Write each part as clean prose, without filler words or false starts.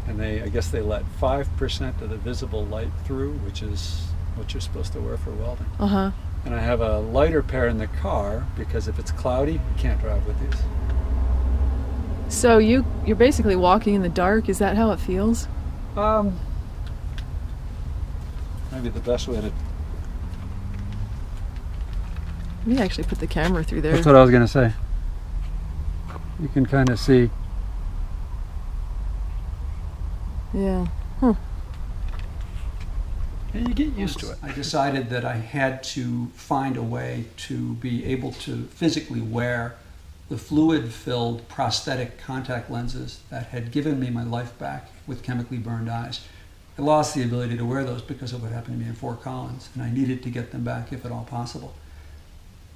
and I guess they let 5% of the visible light through, which is what you're supposed to wear for welding. Uh-huh. And I have a lighter pair in the car because if it's cloudy, you can't drive with these. So you're basically walking in the dark. Is that how it feels? Maybe the best way to... Let me actually put the camera through there. That's what I was going to say. You can kind of see. Yeah. Huh. And you get used to it. I decided that I had to find a way to be able to physically wear the fluid-filled prosthetic contact lenses that had given me my life back with chemically burned eyes. I lost the ability to wear those because of what happened to me in Fort Collins, and I needed to get them back if at all possible.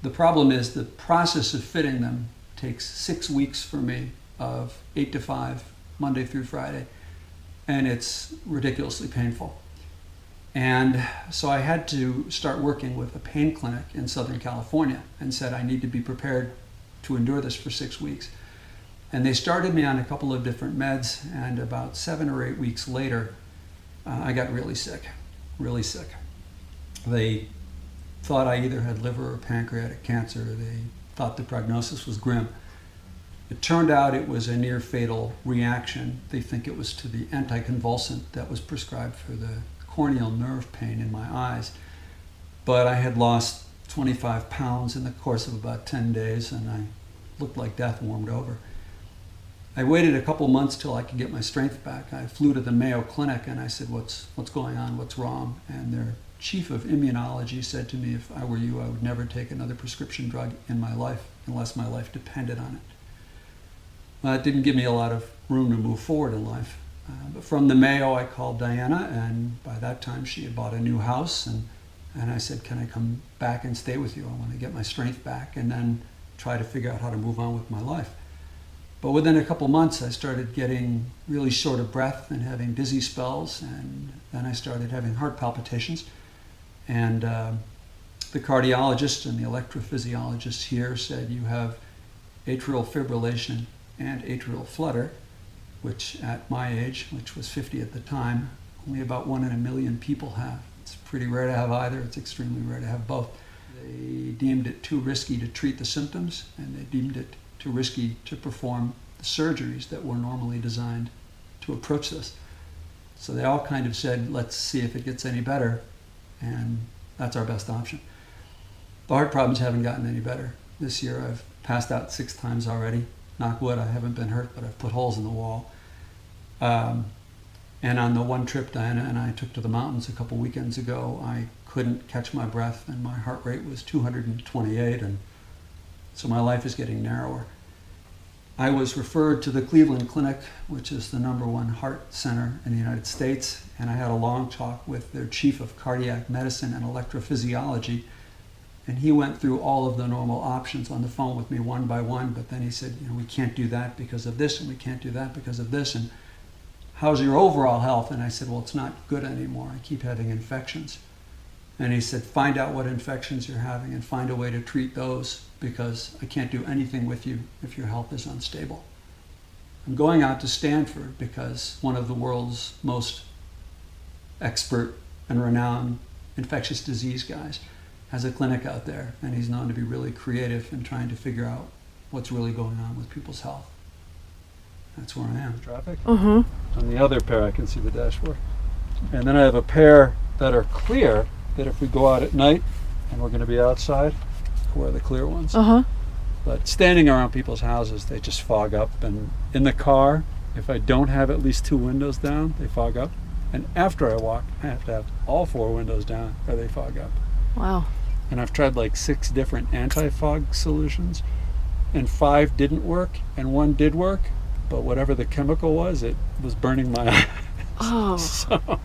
The problem is the process of fitting them takes 6 weeks for me of 8 to 5, Monday through Friday, and it's ridiculously painful. And so I had to start working with a pain clinic in Southern California and said I need to be prepared to endure this for 6 weeks. And they started me on a couple of different meds, and about 7 or 8 weeks later, I got really sick. They thought I either had liver or pancreatic cancer. They thought the prognosis was grim. It turned out it was a near fatal reaction. They think it was to the anticonvulsant that was prescribed for the corneal nerve pain in my eyes. But I had lost 25 pounds in the course of about 10 days, and I looked like death warmed over. I waited a couple months till I could get my strength back. I flew to the Mayo Clinic and I said, what's going on, what's wrong? And their chief of immunology said to me, if I were you, I would never take another prescription drug in my life unless my life depended on it. Well, it didn't give me a lot of room to move forward in life. But from the Mayo, I called Diana, and by that time she had bought a new house, and I said, can I come back and stay with you? I want to get my strength back and then try to figure out how to move on with my life. But within a couple months, I started getting really short of breath and having dizzy spells, and then I started having heart palpitations. And the cardiologist and the electrophysiologist here said, you have atrial fibrillation and atrial flutter, which at my age, which was 50 at the time, only about 1 in a million people have. It's pretty rare to have either. It's extremely rare to have both. They deemed it too risky to treat the symptoms, and they deemed it too risky to perform the surgeries that were normally designed to approach this. So they all kind of said, let's see if it gets any better, and that's our best option. The heart problems haven't gotten any better. This year I've passed out 6 times already. Knock wood, I haven't been hurt, but I've put holes in the wall. And on the one trip Diana and I took to the mountains a couple weekends ago, I couldn't catch my breath and my heart rate was 228, and so my life is getting narrower. I was referred to the Cleveland Clinic, which is the #1 heart center in the United States, and I had a long talk with their chief of cardiac medicine and electrophysiology, and he went through all of the normal options on the phone with me one by one, but then he said, we can't do that because of this, and we can't do that because of this, and how's your overall health? And I said, well, it's not good anymore. I keep having infections. And he said, find out what infections you're having and find a way to treat those, because I can't do anything with you if your health is unstable. I'm going out to Stanford because one of the world's most expert and renowned infectious disease guys has a clinic out there, and he's known to be really creative in trying to figure out what's really going on with people's health. That's where I am. Traffic. Uh-huh. On the other pair, I can see the dashboard. And then I have a pair that are clear, that if we go out at night and we're going to be outside, I wear the clear ones. Uh-huh. But standing around people's houses, they just fog up. And in the car, if I don't have at least 2 windows down, they fog up. And after I walk, I have to have all 4 windows down or they fog up. Wow. And I've tried like 6 different anti-fog solutions, and 5 didn't work, and 1 did work. But whatever the chemical was, it was burning my eyes. Oh. So